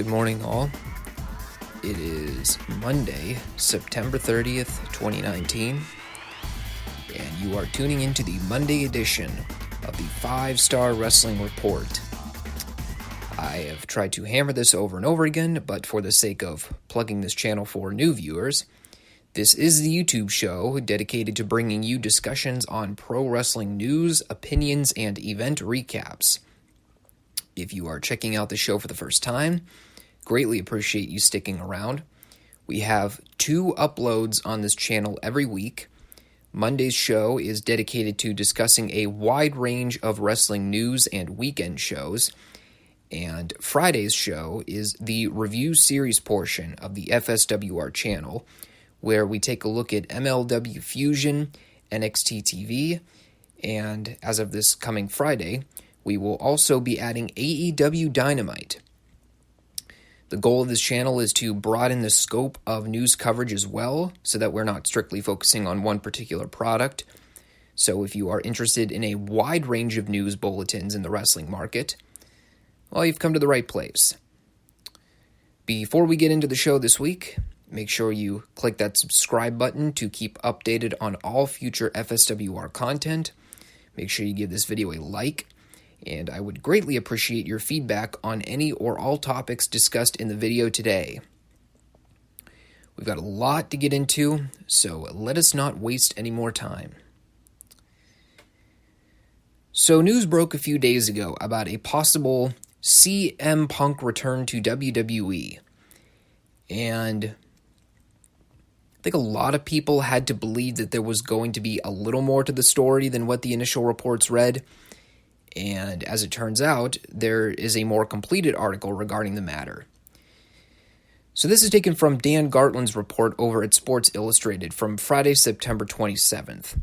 morning, all. It is Monday, September 30th, 2019, and you are tuning into the Monday edition of the Five Starr Wrestling Report. I have tried to hammer this over and over again, but for the sake of plugging this channel for new viewers, this is the YouTube show dedicated to bringing you discussions on pro wrestling news, opinions, and event recaps. If you are checking out the show for the first time, greatly appreciate you sticking around. We have 2 uploads on this channel every week. Monday's show is dedicated to discussing a wide range of wrestling news and weekend shows. And Friday's show is the review series portion of the FSWR channel, where we take a look at MLW Fusion, NXT TV, and as of this coming Friday, we will also be adding AEW Dynamite. The goal of this channel is to broaden the scope of news coverage as well, so that we're not strictly focusing on one particular product. So if you are interested in a wide range of news bulletins in the wrestling market, well, you've come to the right place. Before we get into the show this week, make sure you click that subscribe button to keep updated on all future FSWR content. Make sure you give this video a like, and I would greatly appreciate your feedback on any or all topics discussed in the video today. We've got a lot to get into, so let us not waste any more time. So news broke a few days ago about a possible CM Punk return to WWE, and I think a lot of people had to believe that there was going to be a little more to the story than what the initial reports read. And as it turns out, there is a more completed article regarding the matter. So this is taken from Dan Gartland's report over at Sports Illustrated from Friday, September 27th.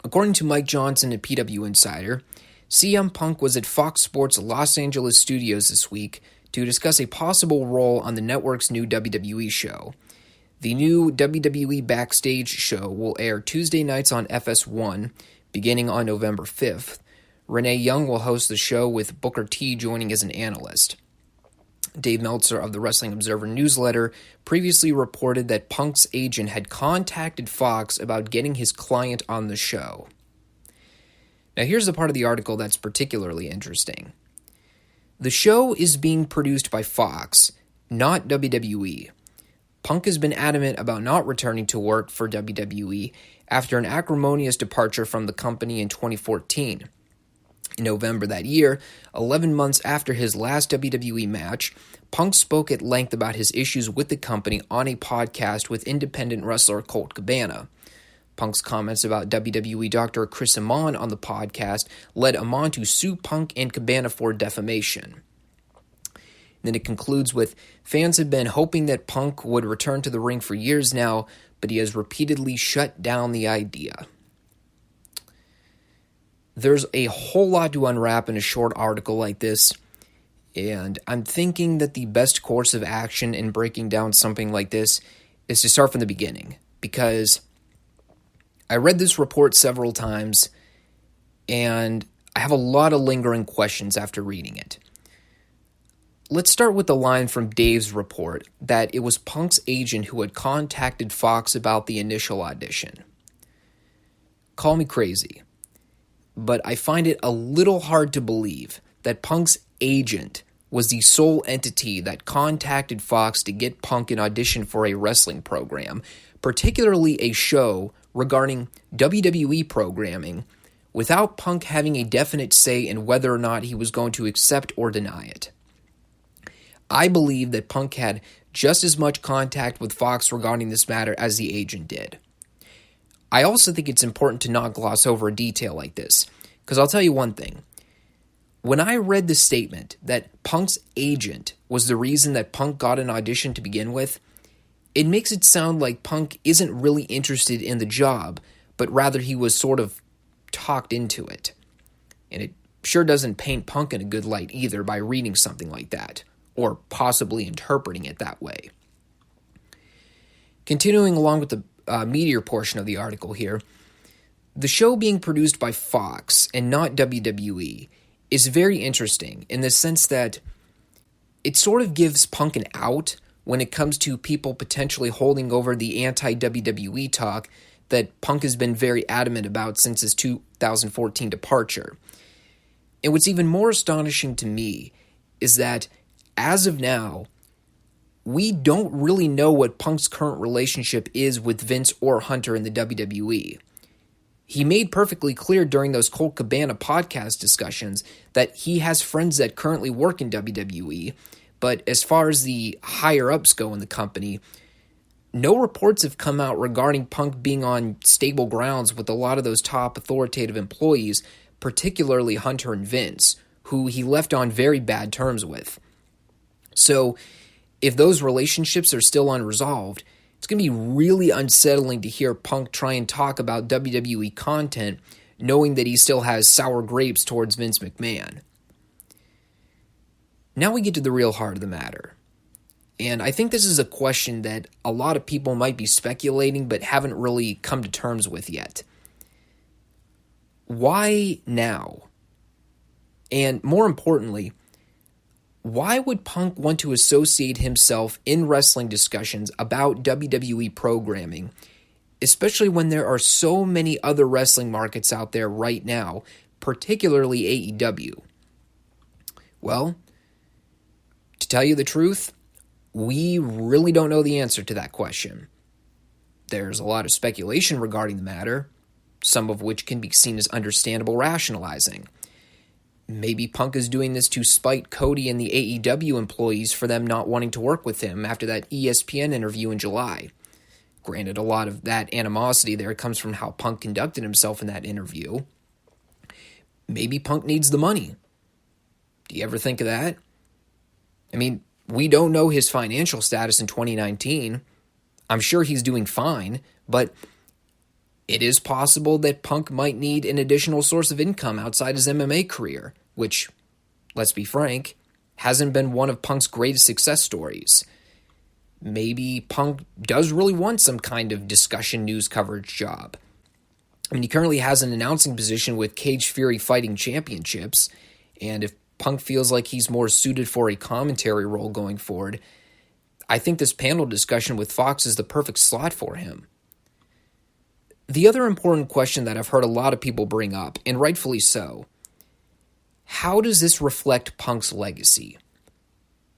According to Mike Johnson at PW Insider, CM Punk was at Fox Sports Los Angeles studios this week to discuss a possible role on the network's new WWE show. The new WWE Backstage show will air Tuesday nights on FS1, beginning on November 5th. Renee Young will host the show with Booker T joining as an analyst. Dave Meltzer of the Wrestling Observer newsletter previously reported that Punk's agent had contacted Fox about getting his client on the show. Now here's the part of the article that's particularly interesting. The show is being produced by Fox, not WWE. Punk has been adamant about not returning to work for WWE after an acrimonious departure from the company in 2014. In November that year, 11 months after his last WWE match, Punk spoke at length about his issues with the company on a podcast with independent wrestler Colt Cabana. Punk's comments about WWE Dr. Chris Amon on the podcast led Amon to sue Punk and Cabana for defamation. Then it concludes with, fans have been hoping that Punk would return to the ring for years now, but he has repeatedly shut down the idea. There's a whole lot to unwrap in a short article like this, and I'm thinking that the best course of action in breaking down something like this is to start from the beginning, because I read this report several times, and I have a lot of lingering questions after reading it. Let's start with the line from Dave's report that it was Punk's agent who had contacted Fox about the initial audition. Call me crazy, but I find it a little hard to believe that Punk's agent was the sole entity that contacted Fox to get Punk an audition for a wrestling program, particularly a show regarding WWE programming, without Punk having a definite say in whether or not he was going to accept or deny it. I believe that Punk had just as much contact with Fox regarding this matter as the agent did. I also think it's important to not gloss over a detail like this, because I'll tell you one thing. When I read the statement that Punk's agent was the reason that Punk got an audition to begin with, it makes it sound like Punk isn't really interested in the job, but rather he was sort of talked into it. And it sure doesn't paint Punk in a good light either by reading something like that, or possibly interpreting it that way. Continuing along with the meatier portion of the article here, the show being produced by Fox and not WWE is very interesting in the sense that it sort of gives Punk an out when it comes to people potentially holding over the anti-WWE talk that Punk has been very adamant about since his 2014 departure. And what's even more astonishing to me is that, as of now, we don't really know what Punk's current relationship is with Vince or Hunter in the WWE. He made perfectly clear during those Colt Cabana podcast discussions that he has friends that currently work in WWE, but as far as the higher-ups go in the company, no reports have come out regarding Punk being on stable grounds with a lot of those top authoritative employees, particularly Hunter and Vince, who he left on very bad terms with. So, if those relationships are still unresolved, it's going to be really unsettling to hear Punk try and talk about WWE content, knowing that he still has sour grapes towards Vince McMahon. Now we get to the real heart of the matter. And I think this is a question that a lot of people might be speculating but haven't really come to terms with yet. Why now? And more importantly, why would Punk want to associate himself in wrestling discussions about WWE programming, especially when there are so many other wrestling markets out there right now, particularly AEW? Well, to tell you the truth, we really don't know the answer to that question. There's a lot of speculation regarding the matter, some of which can be seen as understandable rationalizing. Maybe Punk is doing this to spite Cody and the AEW employees for them not wanting to work with him after that ESPN interview in July. Granted, a lot of that animosity there comes from how Punk conducted himself in that interview. Maybe Punk needs the money. Do you ever think of that? I mean, we don't know his financial status in 2019. I'm sure he's doing fine, but it is possible that Punk might need an additional source of income outside his MMA career, which, let's be frank, hasn't been one of Punk's greatest success stories. Maybe Punk does really want some kind of discussion news coverage job. I mean, he currently has an announcing position with Cage Fury Fighting Championships, and if Punk feels like he's more suited for a commentary role going forward, I think this panel discussion with Fox is the perfect slot for him. The other important question that I've heard a lot of people bring up, and rightfully so, how does this reflect Punk's legacy?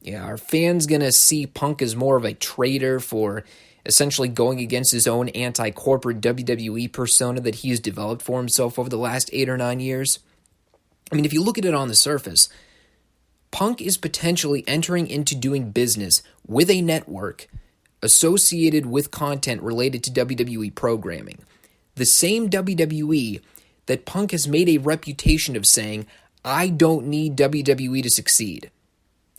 Yeah, are fans going to see Punk as more of a traitor for essentially going against his own anti-corporate WWE persona that he's developed for himself over the last 8 or 9 years? I mean, if you look at it on the surface, Punk is potentially entering into doing business with a network associated with content related to WWE programming. The same WWE that Punk has made a reputation of saying, I don't need WWE to succeed.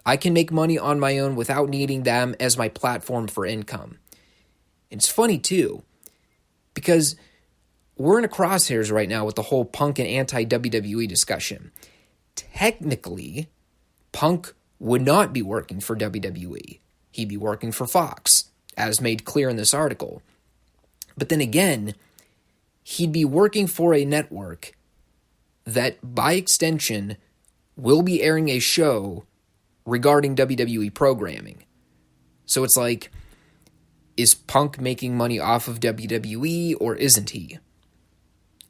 I can make money on my own without needing them as my platform for income. It's funny, too, because we're in a crosshairs right now with the whole Punk and anti-WWE discussion. Technically, Punk would not be working for WWE. He'd be working for Fox, as made clear in this article. But then again, he'd be working for a network that, by extension, will be airing a show regarding WWE programming. So it's like, is Punk making money off of WWE or isn't he?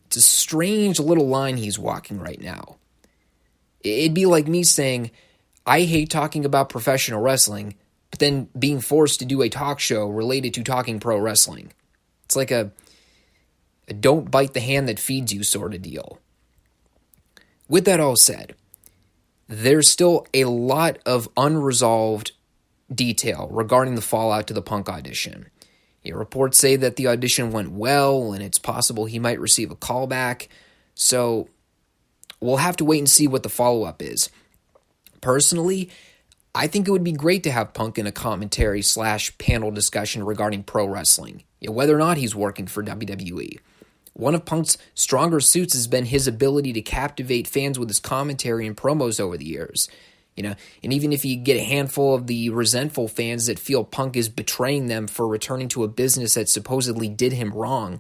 It's a strange little line he's walking right now. It'd be like me saying, I hate talking about professional wrestling, but then being forced to do a talk show related to talking pro wrestling. It's like a don't bite the hand that feeds you sort of deal. With that all said, there's still a lot of unresolved detail regarding the fallout to the Punk audition. Reports say that the audition went well, and it's possible he might receive a callback, so we'll have to wait and see what the follow-up is. Personally, I think it would be great to have Punk in a commentary/panel discussion regarding pro wrestling, whether or not he's working for WWE. One of Punk's stronger suits has been his ability to captivate fans with his commentary and promos over the years. And even if you get a handful of the resentful fans that feel Punk is betraying them for returning to a business that supposedly did him wrong,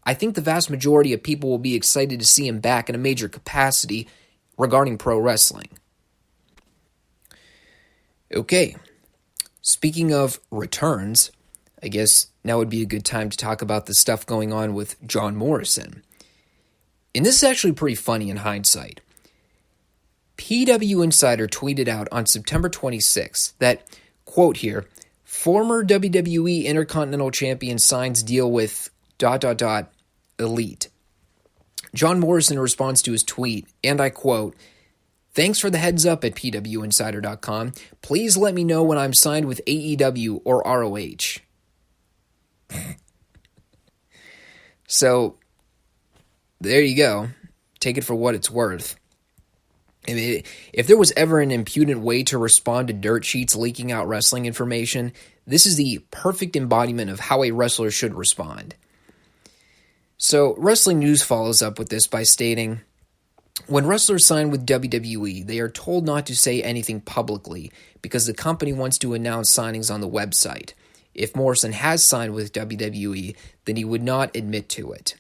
I think the vast majority of people will be excited to see him back in a major capacity regarding pro wrestling. Okay, speaking of returns, I guess now would be a good time to talk about the stuff going on with John Morrison. And this is actually pretty funny in hindsight. PW Insider tweeted out on September 26th that, quote here, former WWE Intercontinental Champion signs deal with ... Elite. John Morrison responds to his tweet, and I quote, "Thanks for the heads up at pwinsider.com. Please let me know when I'm signed with AEW or ROH." So, there you go. Take it for what it's worth. I mean, if there was ever an impudent way to respond to dirt sheets leaking out wrestling information, this is the perfect embodiment of how a wrestler should respond. So, Wrestling News follows up with this by stating, when wrestlers sign with WWE, they are told not to say anything publicly because the company wants to announce signings on the website. If Morrison has signed with WWE, then he would not admit to it.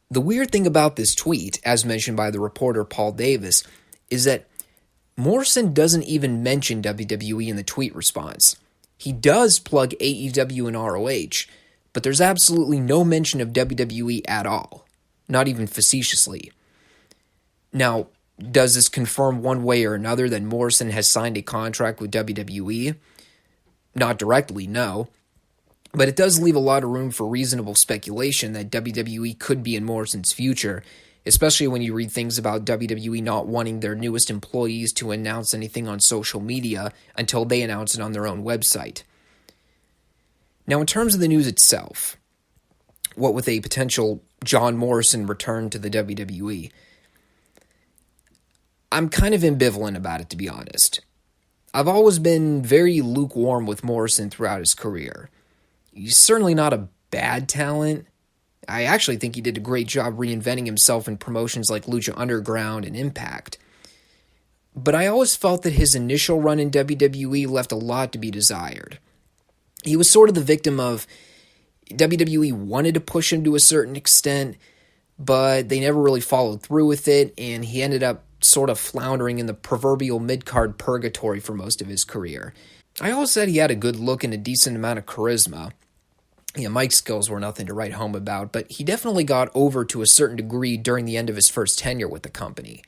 The weird thing about this tweet, as mentioned by the reporter Paul Davis, is that Morrison doesn't even mention WWE in the tweet response. He does plug AEW and ROH, but there's absolutely no mention of WWE at all, not even facetiously. Now, does this confirm one way or another that Morrison has signed a contract with WWE? Not directly, no. But it does leave a lot of room for reasonable speculation that WWE could be in Morrison's future, especially when you read things about WWE not wanting their newest employees to announce anything on social media until they announce it on their own website. Now, in terms of the news itself, what with a potential John Morrison return to the WWE, I'm kind of ambivalent about it, to be honest. I've always been very lukewarm with Morrison throughout his career. He's certainly not a bad talent. I actually think he did a great job reinventing himself in promotions like Lucha Underground and Impact. But I always felt that his initial run in WWE left a lot to be desired. He was sort of the victim of WWE wanted to push him to a certain extent, but they never really followed through with it, and he ended up sort of floundering in the proverbial mid-card purgatory for most of his career. I always said he had a good look and a decent amount of charisma. Yeah, mic skills were nothing to write home about, but he definitely got over to a certain degree during the end of his first tenure with the company.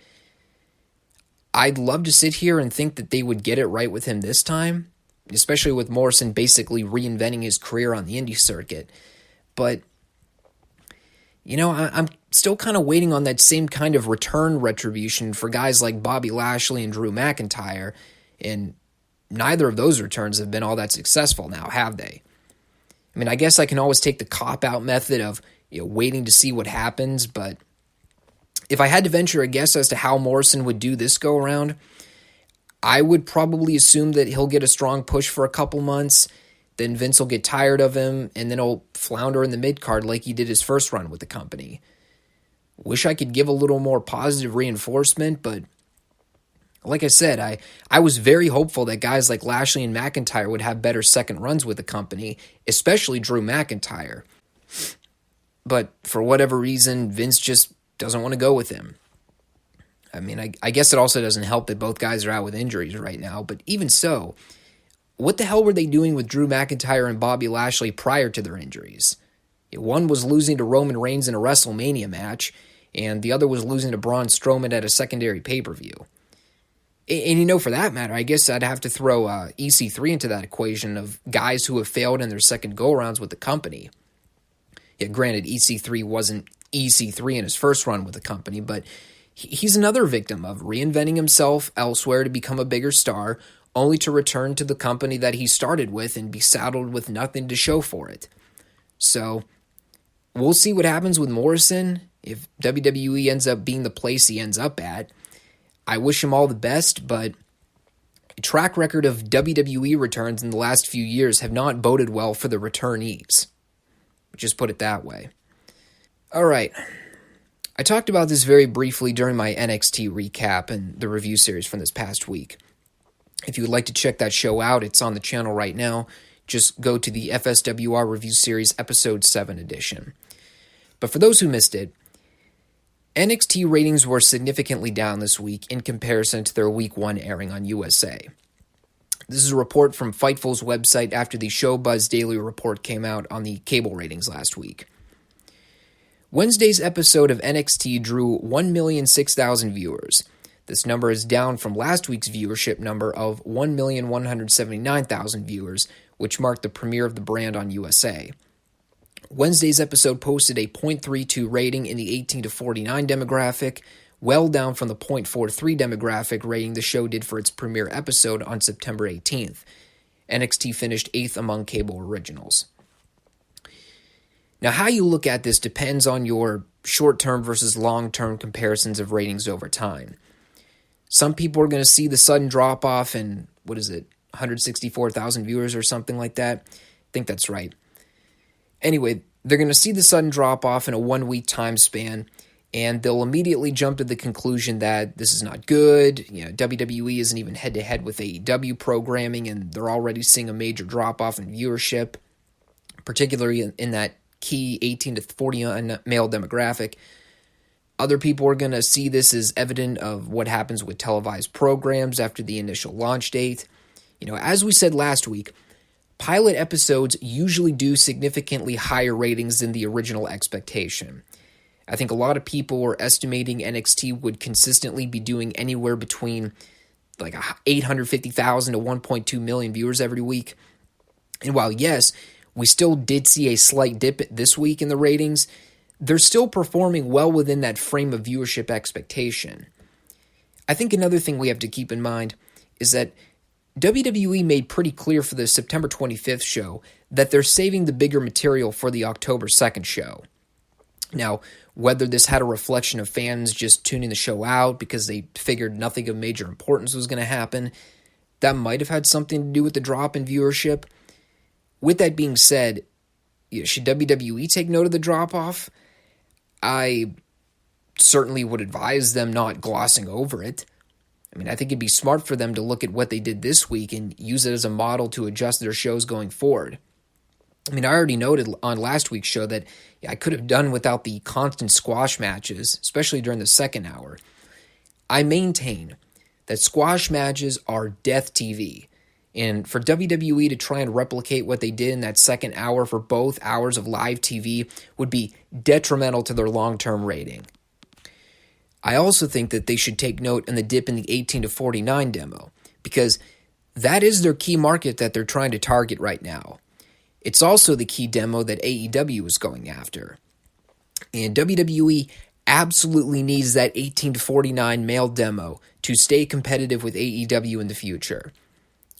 I'd love to sit here and think that they would get it right with him this time, especially with Morrison basically reinventing his career on the indie circuit. But, I'm still kind of waiting on that same kind of return retribution for guys like Bobby Lashley and Drew McIntyre, and neither of those returns have been all that successful now, have they? I mean, I guess I can always take the cop-out method of waiting to see what happens, but if I had to venture a guess as to how Morrison would do this go-around, I would probably assume that he'll get a strong push for a couple months, then Vince will get tired of him, and then he'll flounder in the mid-card like he did his first run with the company. Wish I could give a little more positive reinforcement, but like I said, I was very hopeful that guys like Lashley and McIntyre would have better second runs with the company, especially Drew McIntyre. But for whatever reason, Vince just doesn't want to go with him. I mean, I guess it also doesn't help that both guys are out with injuries right now, but even so, what the hell were they doing with Drew McIntyre and Bobby Lashley prior to their injuries? One was losing to Roman Reigns in a WrestleMania match, and the other was losing to Braun Strowman at a secondary pay-per-view. And for that matter, I guess I'd have to throw EC3 into that equation of guys who have failed in their second go-arounds with the company. Yeah, granted, EC3 wasn't EC3 in his first run with the company, but he's another victim of reinventing himself elsewhere to become a bigger star, only to return to the company that he started with and be saddled with nothing to show for it. So, we'll see what happens with Morrison if WWE ends up being the place he ends up at. I wish him all the best, but a track record of WWE returns in the last few years have not boded well for the returnees. Just put it that way. All right. I talked about this very briefly during my NXT recap and the review series from this past week. If you would like to check that show out, it's on the channel right now. Just go to the FSWR review series episode 7 edition. But for those who missed it, NXT ratings were significantly down this week in comparison to their week 1 airing on USA. This is a report from Fightful's website after the Showbuzz Daily Report came out on the cable ratings last week. Wednesday's episode of NXT drew 1,006,000 viewers. This number is down from last week's viewership number of 1,179,000 viewers, which marked the premiere of the brand on USA. Wednesday's episode posted a .32 rating in the 18 to 49 demographic, well down from the .43 demographic rating the show did for its premiere episode on September 18th. NXT finished 8th among cable originals. Now, how you look at this depends on your short-term versus long-term comparisons of ratings over time. Some people are going to see the sudden drop-off in, 164,000 viewers or something like that? I think that's right. Anyway, they're going to see the sudden drop-off in a 1-week time span, and they'll immediately jump to the conclusion that this is not good. WWE isn't even head-to-head with AEW programming, and they're already seeing a major drop-off in viewership, particularly in that key 18 to 49 male demographic. Other people are going to see this as evident of what happens with televised programs after the initial launch date. As we said last week, pilot episodes usually do significantly higher ratings than the original expectation. I think a lot of people were estimating NXT would consistently be doing anywhere between 850,000 to 1.2 million viewers every week. And while, yes, we still did see a slight dip this week in the ratings, they're still performing well within that frame of viewership expectation. I think another thing we have to keep in mind is that WWE made pretty clear for the September 25th show that they're saving the bigger material for the October 2nd show. Now, whether this had a reflection of fans just tuning the show out because they figured nothing of major importance was going to happen, that might have had something to do with the drop in viewership. With that being said, should WWE take note of the drop-off? I certainly would advise them not glossing over it. I think it'd be smart for them to look at what they did this week and use it as a model to adjust their shows going forward. I already noted on last week's show that I could have done without the constant squash matches, especially during the second hour. I maintain that squash matches are death TV, and for WWE to try and replicate what they did in that second hour for both hours of live TV would be detrimental to their long-term rating. I also think that they should take note in the dip in the 18 to 49 demo, because that is their key market that they're trying to target right now. It's also the key demo that AEW is going after. And WWE absolutely needs that 18 to 49 male demo to stay competitive with AEW in the future.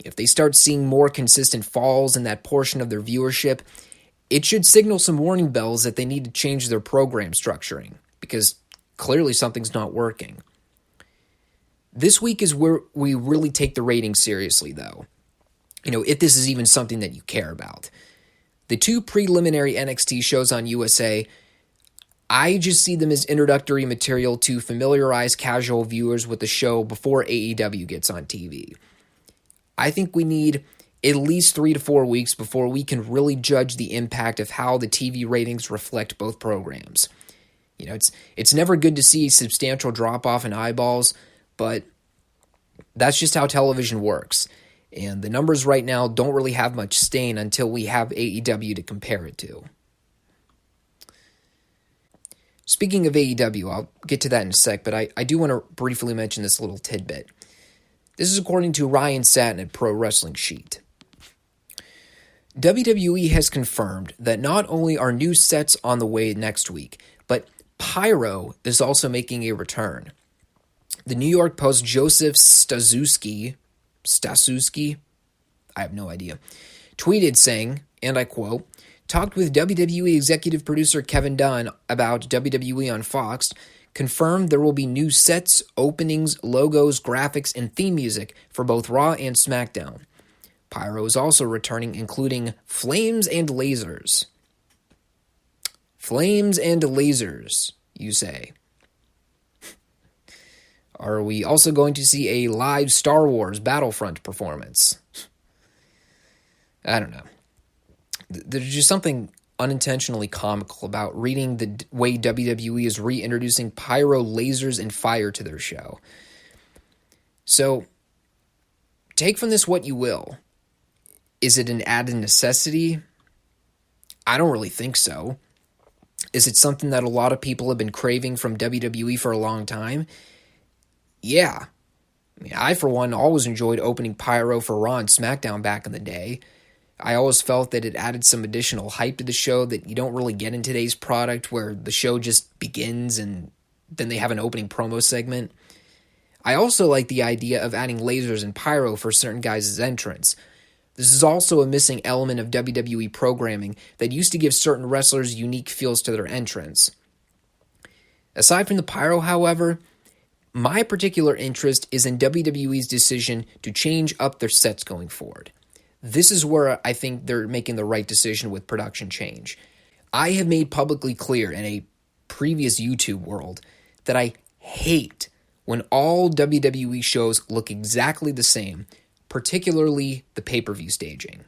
If they start seeing more consistent falls in that portion of their viewership, it should signal some warning bells that they need to change their program structuring, because clearly something's not working. This week is where we really take the ratings seriously, though. If this is even something that you care about. The two preliminary NXT shows on USA, I just see them as introductory material to familiarize casual viewers with the show before AEW gets on TV. I think we need at least 3 to 4 weeks before we can really judge the impact of how the TV ratings reflect both programs. It's never good to see a substantial drop-off in eyeballs, but that's just how television works. And the numbers right now don't really have much stain until we have AEW to compare it to. Speaking of AEW, I'll get to that in a sec, but I do want to briefly mention this little tidbit. This is according to Ryan Satin at Pro Wrestling Sheet. WWE has confirmed that not only are new sets on the way next week, but Pyro is also making a return. The New York Post's Joseph Staszewski, I have no idea, tweeted saying, and I quote, "Talked with WWE executive producer Kevin Dunn about WWE on Fox, confirmed there will be new sets, openings, logos, graphics, and theme music for both Raw and SmackDown. Pyro is also returning, including Flames and Lasers." Flames and lasers, you say. Are we also going to see a live Star Wars Battlefront performance? I don't know. There's just something unintentionally comical about reading the way WWE is reintroducing pyro, lasers, and fire to their show. So, take from this what you will. Is it an added necessity? I don't really think so. Is it something that a lot of people have been craving from WWE for a long time? Yeah. I, for one, always enjoyed opening Pyro for Raw and SmackDown back in the day. I always felt that it added some additional hype to the show that you don't really get in today's product, where the show just begins and then they have an opening promo segment. I also like the idea of adding lasers and pyro for certain guys' entrance. This is also a missing element of WWE programming that used to give certain wrestlers unique feels to their entrance. Aside from the pyro, however, my particular interest is in WWE's decision to change up their sets going forward. This is where I think they're making the right decision with production change. I have made publicly clear in a previous YouTube world that I hate when all WWE shows look exactly the same, particularly the pay-per-view staging.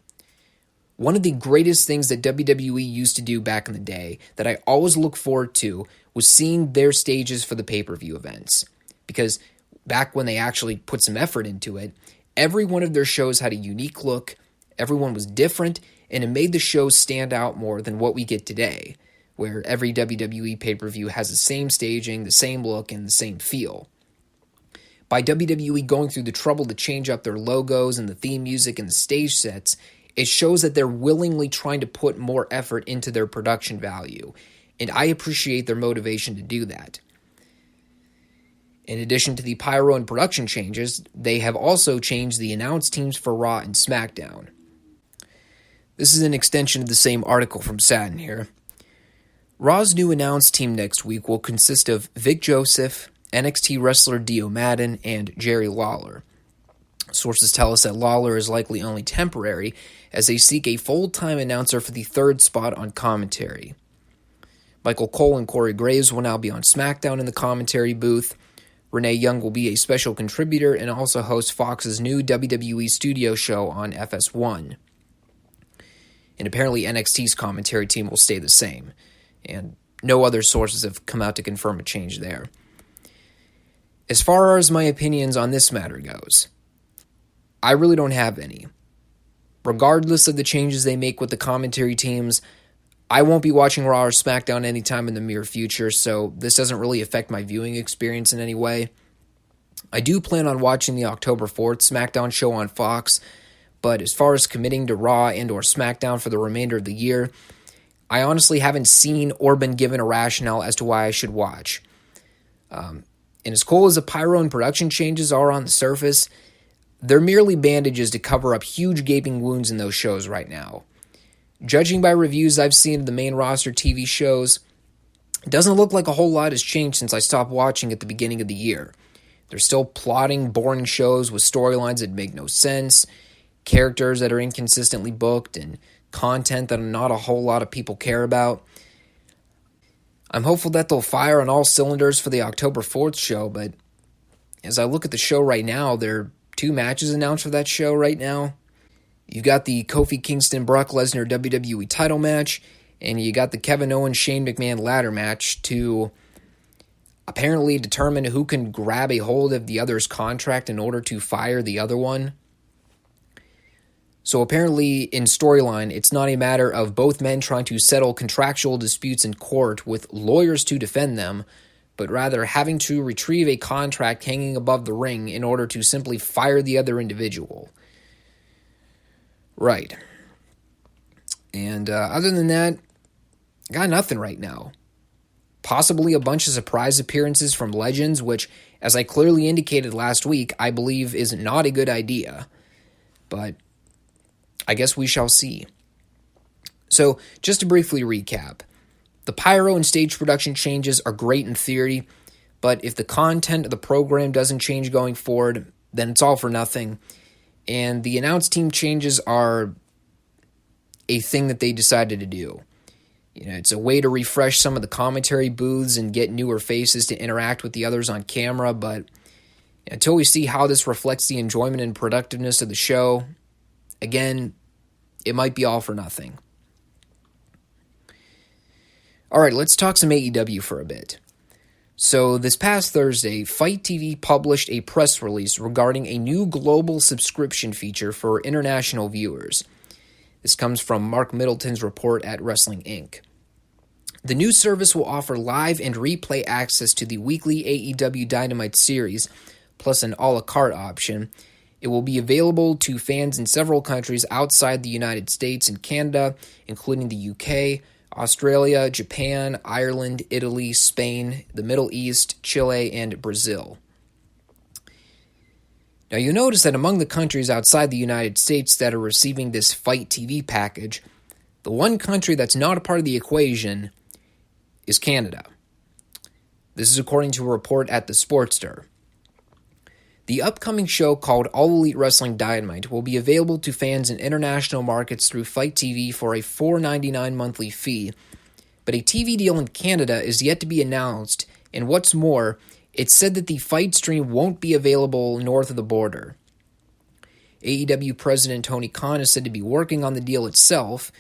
One of the greatest things that WWE used to do back in the day that I always look forward to was seeing their stages for the pay-per-view events. Because back when they actually put some effort into it, every one of their shows had a unique look, everyone was different, and it made the shows stand out more than what we get today, where every WWE pay-per-view has the same staging, the same look, and the same feel. By WWE going through the trouble to change up their logos and the theme music and the stage sets, it shows that they're willingly trying to put more effort into their production value, and I appreciate their motivation to do that. In addition to the pyro and production changes, they have also changed the announce teams for Raw and SmackDown. This is an extension of the same article from Satin here. Raw's new announce team next week will consist of Vic Joseph, NXT wrestler Dio Madden, and Jerry Lawler. Sources tell us that Lawler is likely only temporary, as they seek a full-time announcer for the third spot on commentary. Michael Cole and Corey Graves will now be on SmackDown in the commentary booth. Renee Young will be a special contributor and also host Fox's new WWE studio show on FS1. And apparently NXT's commentary team will stay the same, and no other sources have come out to confirm a change there. As far as my opinions on this matter goes, I really don't have any. Regardless of the changes they make with the commentary teams, I won't be watching Raw or SmackDown anytime in the near future, so this doesn't really affect my viewing experience in any way. I do plan on watching the October 4th SmackDown show on Fox, but as far as committing to Raw and or SmackDown for the remainder of the year, I honestly haven't seen or been given a rationale as to why I should watch. And as cool as the pyro and production changes are on the surface, they're merely bandages to cover up huge gaping wounds in those shows right now. Judging by reviews I've seen of the main roster TV shows, it doesn't look like a whole lot has changed since I stopped watching at the beginning of the year. They're still plotting, boring shows with storylines that make no sense, characters that are inconsistently booked, and content that not a whole lot of people care about. I'm hopeful that they'll fire on all cylinders for the October 4th show, but as I look at the show right now, there are 2 matches announced for that show right now. You got the Kofi Kingston-Brock Lesnar WWE title match, and you got the Kevin Owens-Shane McMahon ladder match to apparently determine who can grab a hold of the other's contract in order to fire the other one. So apparently, in storyline, it's not a matter of both men trying to settle contractual disputes in court with lawyers to defend them, but rather having to retrieve a contract hanging above the ring in order to simply fire the other individual. Right. And other than that, got nothing right now. Possibly a bunch of surprise appearances from legends, which, as I clearly indicated last week, I believe is not a good idea. But I guess we shall see. So, just to briefly recap, the pyro and stage production changes are great in theory, but if the content of the program doesn't change going forward, then it's all for nothing. And the announce team changes are a thing that they decided to do. It's a way to refresh some of the commentary booths and get newer faces to interact with the others on camera, but until we see how this reflects the enjoyment and productiveness of the show, again, it might be all for nothing. All right, let's talk some AEW for a bit. So this past Thursday, Fight TV published a press release regarding a new global subscription feature for international viewers. This comes from Mark Middleton's report at Wrestling Inc. The new service will offer live and replay access to the weekly AEW Dynamite series, plus an a la carte option. It will be available to fans in several countries outside the United States and Canada, including the UK, Australia, Japan, Ireland, Italy, Spain, the Middle East, Chile, and Brazil. Now you'll notice that among the countries outside the United States that are receiving this Fight TV package, the one country that's not a part of the equation is Canada. This is according to a report at the Sportster. The upcoming show called All Elite Wrestling Dynamite will be available to fans in international markets through Fight TV for a $4.99 monthly fee, but a TV deal in Canada is yet to be announced, and what's more, it's said that the Fight stream won't be available north of the border. AEW President Tony Khan is said to be working on the deal itself.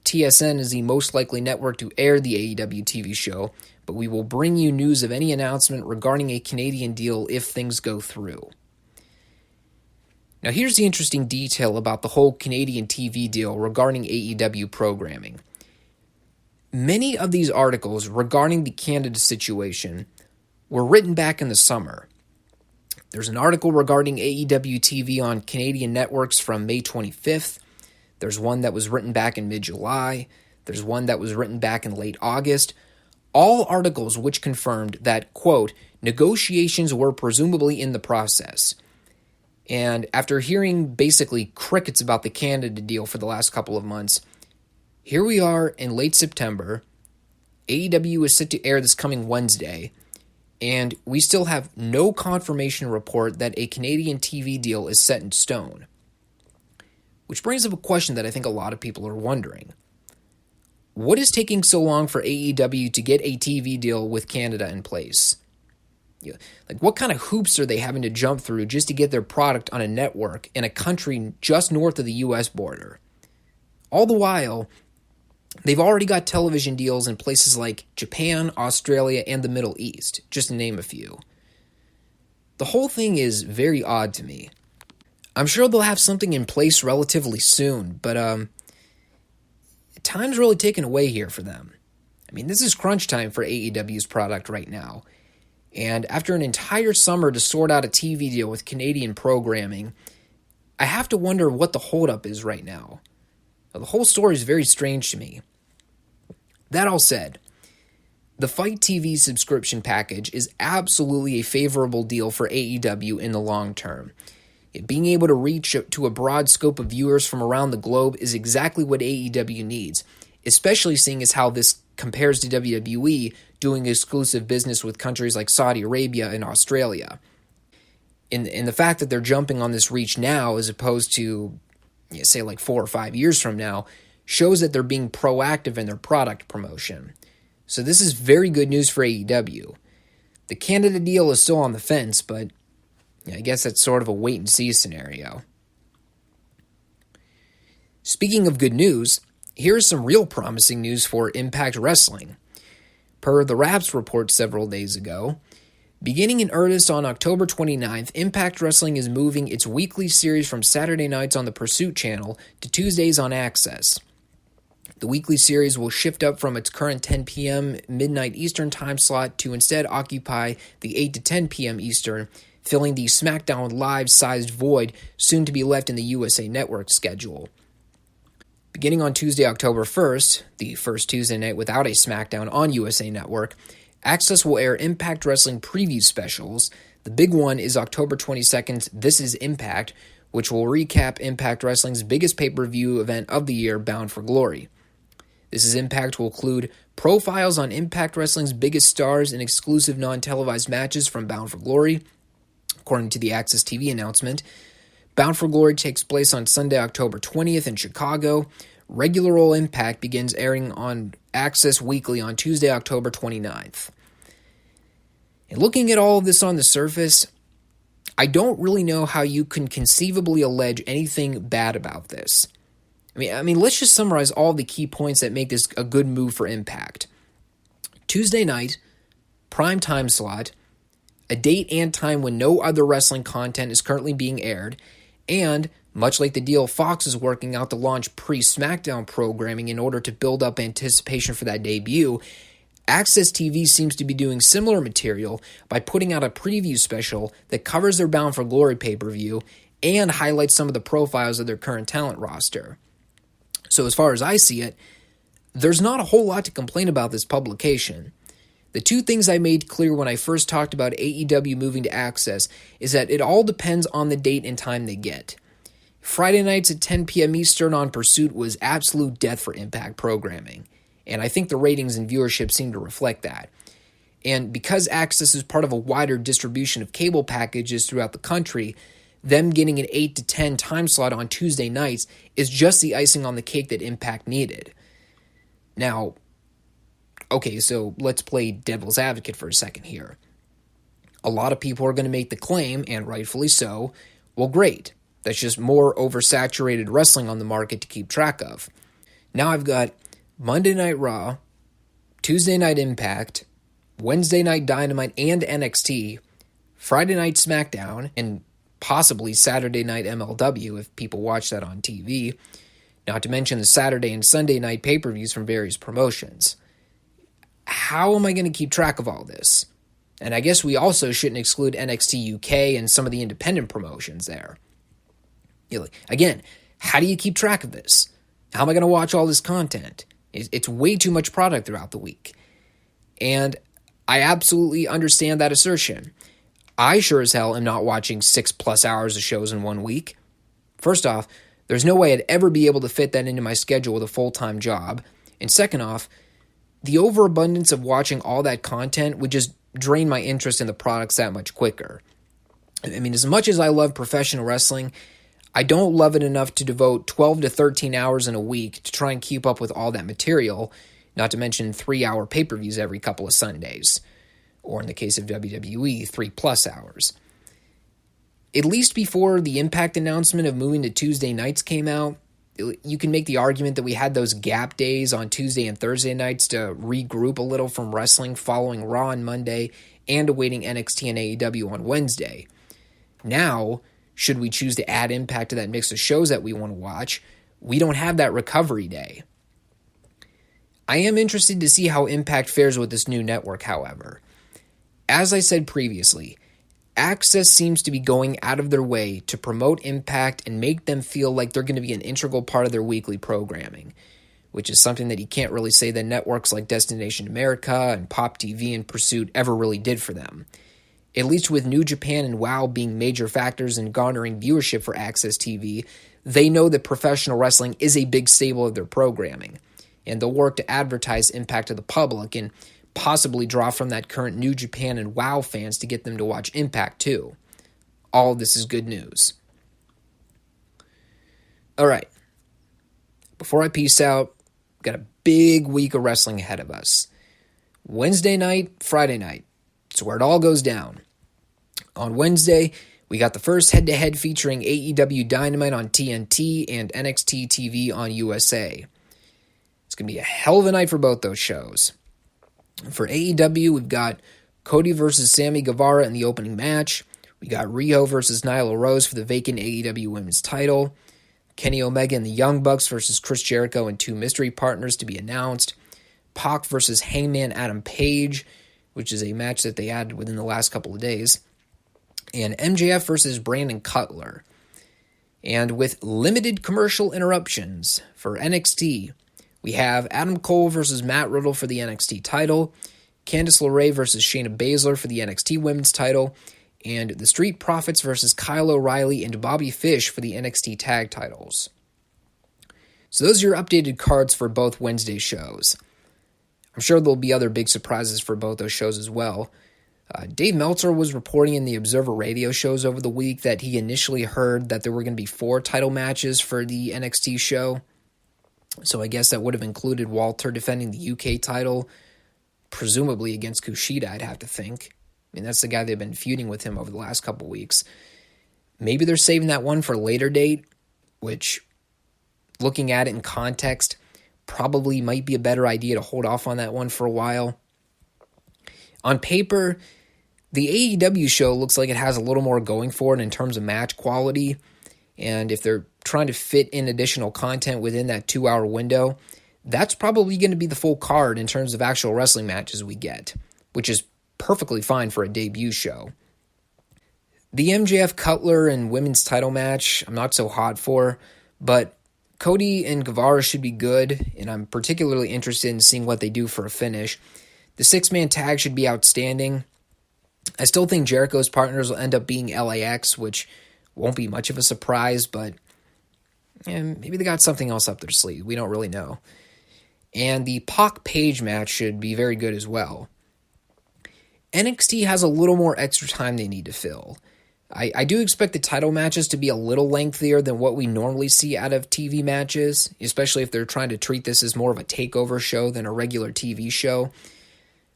TSN is the most likely network to air the AEW TV show, but we will bring you news of any announcement regarding a Canadian deal if things go through. Now here's the interesting detail about the whole Canadian TV deal regarding AEW programming. Many of these articles regarding the Canada situation were written back in the summer. There's an article regarding AEW TV on Canadian networks from May 25th. There's one that was written back in mid-July. There's one that was written back in late August. All articles which confirmed that, quote, negotiations were presumably in the process. And after hearing basically crickets about the Canada deal for the last couple of months, here we are in late September. AEW is set to air this coming Wednesday, and we still have no confirmation report that a Canadian TV deal is set in stone. Which brings up a question that I think a lot of people are wondering. What is taking so long for AEW to get a TV deal with Canada in place? Like, what kind of hoops are they having to jump through just to get their product on a network in a country just north of the U.S. border? All the while, they've already got television deals in places like Japan, Australia, and the Middle East, just to name a few. The whole thing is very odd to me. I'm sure they'll have something in place relatively soon, but time's really taken away here for them. I mean, this is crunch time for AEW's product right now. And after an entire summer to sort out a TV deal with Canadian programming, I have to wonder what the holdup is right now. The whole story is very strange to me. That all said, the Fight TV subscription package is absolutely a favorable deal for AEW in the long term. Being able to reach to a broad scope of viewers from around the globe is exactly what AEW needs, especially seeing as how this compares to WWE doing exclusive business with countries like Saudi Arabia and Australia. And the fact that they're jumping on this reach now as opposed to, say, like 4 or 5 years from now, shows that they're being proactive in their product promotion. So this is very good news for AEW. The Canada deal is still on the fence, but I guess that's sort of a wait-and-see scenario. Speaking of good news, here's some real promising news for Impact Wrestling. Per the Raps report several days ago, beginning in earnest on October 29th, Impact Wrestling is moving its weekly series from Saturday nights on the Pursuit channel to Tuesdays on AXS. The weekly series will shift up from its current 10 p.m. midnight Eastern time slot to instead occupy the 8 to 10 p.m. Eastern, filling the SmackDown Live-sized void soon to be left in the USA Network schedule. Beginning on Tuesday, October 1st, the first Tuesday night without a SmackDown on USA Network, AXS will air Impact Wrestling preview specials. The big one is October 22nd, This is Impact, which will recap Impact Wrestling's biggest pay-per-view event of the year, Bound for Glory. This is Impact will include profiles on Impact Wrestling's biggest stars and exclusive non-televised matches from Bound for Glory. According to the AXS TV announcement, Bound for Glory takes place on Sunday, October 20th in Chicago. Regular All Impact begins airing on AXS weekly on Tuesday, October 29th. And looking at all of this on the surface, I don't really know how you can conceivably allege anything bad about this. I mean, let's just summarize all the key points that make this a good move for Impact. Tuesday night, prime time slot, a date and time when no other wrestling content is currently being aired, and, much like the deal Fox is working out to launch pre-SmackDown programming in order to build up anticipation for that debut, AXS TV seems to be doing similar material by putting out a preview special that covers their Bound for Glory pay-per-view and highlights some of the profiles of their current talent roster. So as far as I see it, there's not a whole lot to complain about this publication. The two things I made clear when I first talked about AEW moving to AXS is that it all depends on the date and time they get. Friday nights at 10 p.m. Eastern on Pursuit was absolute death for Impact programming, and I think the ratings and viewership seem to reflect that. And because AXS is part of a wider distribution of cable packages throughout the country, them getting an 8 to 10 time slot on Tuesday nights is just the icing on the cake that Impact needed. Now, okay, so let's play devil's advocate for a second here. A lot of people are going to make the claim, and rightfully so, well, great, that's just more oversaturated wrestling on the market to keep track of. Now I've got Monday Night Raw, Tuesday Night Impact, Wednesday Night Dynamite and NXT, Friday Night SmackDown, and possibly Saturday Night MLW if people watch that on TV, not to mention the Saturday and Sunday night pay-per-views from various promotions. How am I going to keep track of all this? And I guess we also shouldn't exclude NXT UK and some of the independent promotions there. Again, how do you keep track of this? How am I going to watch all this content? It's way too much product throughout the week. And I absolutely understand that assertion. I sure as hell am not watching 6+ hours of shows in 1 week. First off, there's no way I'd ever be able to fit that into my schedule with a full-time job. And second off, the overabundance of watching all that content would just drain my interest in the products that much quicker. I mean, as much as I love professional wrestling, I don't love it enough to devote 12 to 13 hours in a week to try and keep up with all that material, not to mention 3-hour pay-per-views every couple of Sundays, or in the case of WWE, 3+ hours. At least before the Impact announcement of moving to Tuesday nights came out, you can make the argument that we had those gap days on Tuesday and Thursday nights to regroup a little from wrestling following Raw on Monday and awaiting NXT and AEW on Wednesday. Now, should we choose to add Impact to that mix of shows that we want to watch, we don't have that recovery day. I am interested to see how Impact fares with this new network, however. As I said previously, AXS seems to be going out of their way to promote Impact and make them feel like they're going to be an integral part of their weekly programming, which is something that you can't really say that networks like Destination America and Pop TV and Pursuit ever really did for them. At least with New Japan and WOW being major factors in garnering viewership for AXS TV, they know that professional wrestling is a big staple of their programming, and they'll work to advertise Impact to the public and possibly draw from that current New Japan and WOW fans to get them to watch Impact too. All of this is good news. Alright, before I peace out, got a big week of wrestling ahead of us. Wednesday night, Friday night. It's where it all goes down. On Wednesday, we got the first head-to-head featuring AEW Dynamite on TNT and NXT TV on USA. It's going to be a hell of a night for both those shows. For AEW, we've got Cody versus Sammy Guevara in the opening match. We got Riho versus Nyla Rose for the vacant AEW Women's title. Kenny Omega and the Young Bucks versus Chris Jericho and 2 mystery partners to be announced. Pac versus Hangman Adam Page, which is a match that they added within the last couple of days. And MJF versus Brandon Cutler. And with limited commercial interruptions for NXT, we have Adam Cole versus Matt Riddle for the NXT title, Candice LeRae versus Shayna Baszler for the NXT Women's title, and the Street Profits versus Kyle O'Reilly and Bobby Fish for the NXT Tag titles. So those are your updated cards for both Wednesday shows. I'm sure there'll be other big surprises for both those shows as well. Dave Meltzer was reporting in the Observer radio shows over the week that he initially heard that there were going to be 4 title matches for the NXT show. So I guess that would have included Walter defending the UK title, presumably against Kushida, I'd have to think. I mean, that's the guy they've been feuding with him over the last couple weeks. Maybe they're saving that one for a later date, which, looking at it in context, probably might be a better idea to hold off on that one for a while. On paper, the AEW show looks like it has a little more going for it in terms of match quality, and if they're trying to fit in additional content within that 2-hour window, that's probably going to be the full card in terms of actual wrestling matches we get, which is perfectly fine for a debut show. The MJF Cutler and women's title match, I'm not so hot for, but Cody and Guevara should be good, and I'm particularly interested in seeing what they do for a finish. The 6-man tag should be outstanding. I still think Jericho's partners will end up being LAX, which won't be much of a surprise, but maybe they got something else up their sleeve. We don't really know. And the Pac-Page match should be very good as well. NXT has a little more extra time they need to fill. I do expect the title matches to be a little lengthier than what we normally see out of TV matches, especially if they're trying to treat this as more of a takeover show than a regular TV show.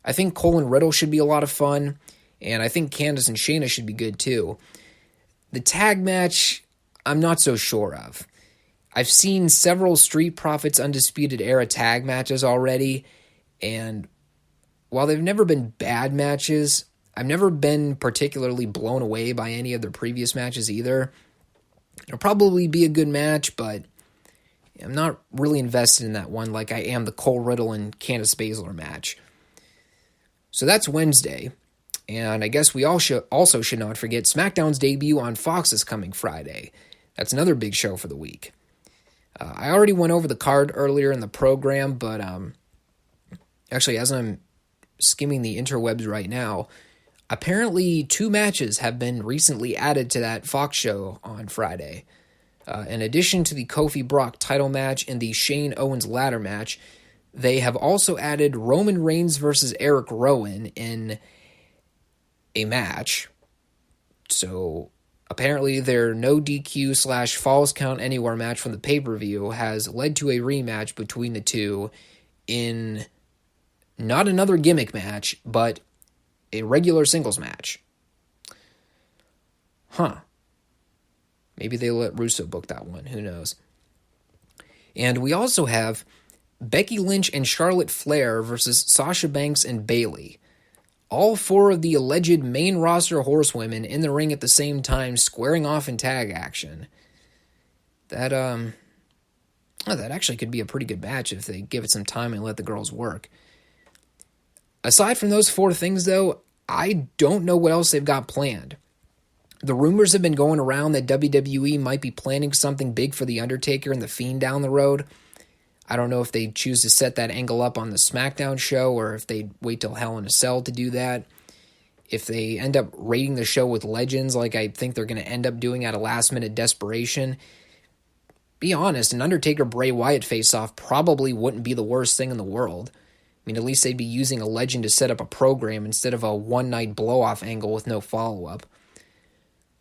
I think Cole and Riddle should be a lot of fun, and I think Candice and Shayna should be good too. The tag match, I'm not so sure of. I've seen several Street Profits Undisputed Era tag matches already, and while they've never been bad matches, I've never been particularly blown away by any of their previous matches either. It'll probably be a good match, but I'm not really invested in that one like I am the Cole Riddle and Candice Baszler match. So that's Wednesday, and I guess we also should not forget SmackDown's debut on Fox is coming Friday. That's another big show for the week. I already went over the card earlier in the program, but actually, as I'm skimming the interwebs right now, apparently 2 matches have been recently added to that Fox show on Friday. In addition to the Kofi Brock title match and the Shane Owens ladder match, they have also added Roman Reigns versus Eric Rowan in a match. So apparently their no DQ / falls count anywhere match from the pay-per-view has led to a rematch between the two in not another gimmick match, but a regular singles match. Maybe they let Russo book that one. Who knows? And we also have Becky Lynch and Charlotte Flair versus Sasha Banks and Bayley. All 4 of the alleged main roster horsewomen in the ring at the same time, squaring off in tag action. That actually could be a pretty good match if they give it some time and let the girls work. Aside from those 4 things, though, I don't know what else they've got planned. The rumors have been going around that WWE might be planning something big for The Undertaker and The Fiend down the road. I don't know if they choose to set that angle up on the SmackDown show or if they wait till Hell in a Cell to do that. If they end up raiding the show with legends like I think they're going to end up doing out of last-minute desperation, be honest, an Undertaker-Bray Wyatt face-off probably wouldn't be the worst thing in the world. I mean, at least they'd be using a legend to set up a program instead of a one-night blow-off angle with no follow-up.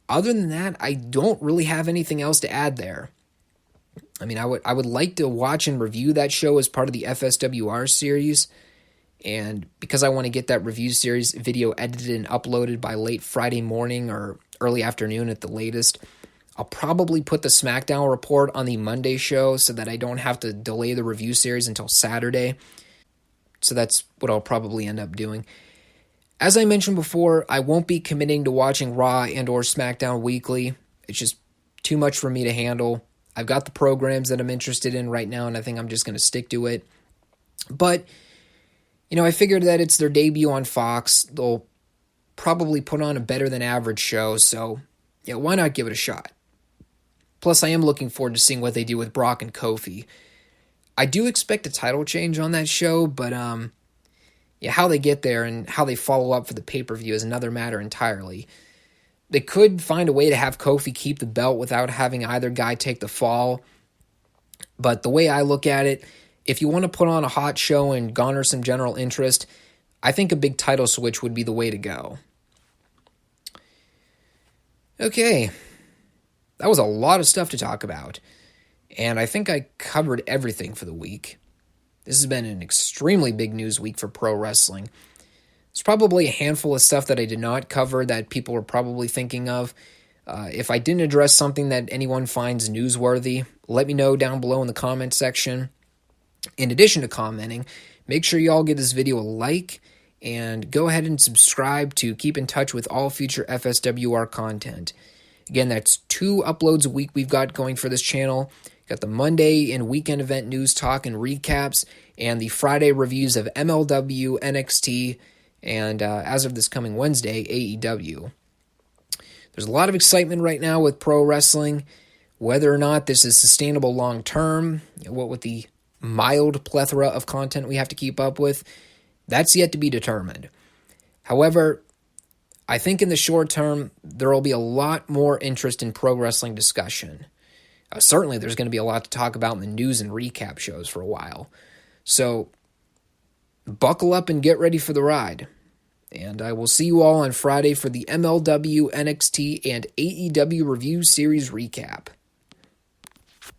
Other than that, I don't really have anything else to add there. I mean, I would like to watch and review that show as part of the FSWR series, and because I want to get that review series video edited and uploaded by late Friday morning or early afternoon at the latest, I'll probably put the SmackDown report on the Monday show so that I don't have to delay the review series until Saturday. So that's what I'll probably end up doing. As I mentioned before, I won't be committing to watching Raw and or SmackDown weekly. It's just too much for me to handle. I've got the programs that I'm interested in right now, and I think I'm just going to stick to it. But, I figured that it's their debut on Fox. They'll probably put on a better than average show, so why not give it a shot? Plus, I am looking forward to seeing what they do with Brock and Kofi. I do expect a title change on that show, but how they get there and how they follow up for the pay-per-view is another matter entirely. They could find a way to have Kofi keep the belt without having either guy take the fall, but the way I look at it, if you want to put on a hot show and garner some general interest, I think a big title switch would be the way to go. Okay, that was a lot of stuff to talk about, and I think I covered everything for the week. This has been an extremely big news week for pro wrestling. There's probably a handful of stuff that I did not cover that people were probably thinking of. If I didn't address something that anyone finds newsworthy, let me know down below in the comment section. In addition to commenting, make sure you all give this video a like and go ahead and subscribe to keep in touch with all future FSWR content. Again, that's 2 uploads a week we've got going for this channel. Got the Monday and weekend event news talk and recaps, and the Friday reviews of MLW, NXT, and as of this coming Wednesday, AEW. There's a lot of excitement right now with pro wrestling. Whether or not this is sustainable long term, what with the mild plethora of content we have to keep up with, that's yet to be determined. However, I think in the short term, there will be a lot more interest in pro wrestling discussion. Certainly, there's going to be a lot to talk about in the news and recap shows for a while. So, buckle up and get ready for the ride. And I will see you all on Friday for the MLW, NXT, and AEW Review Series recap.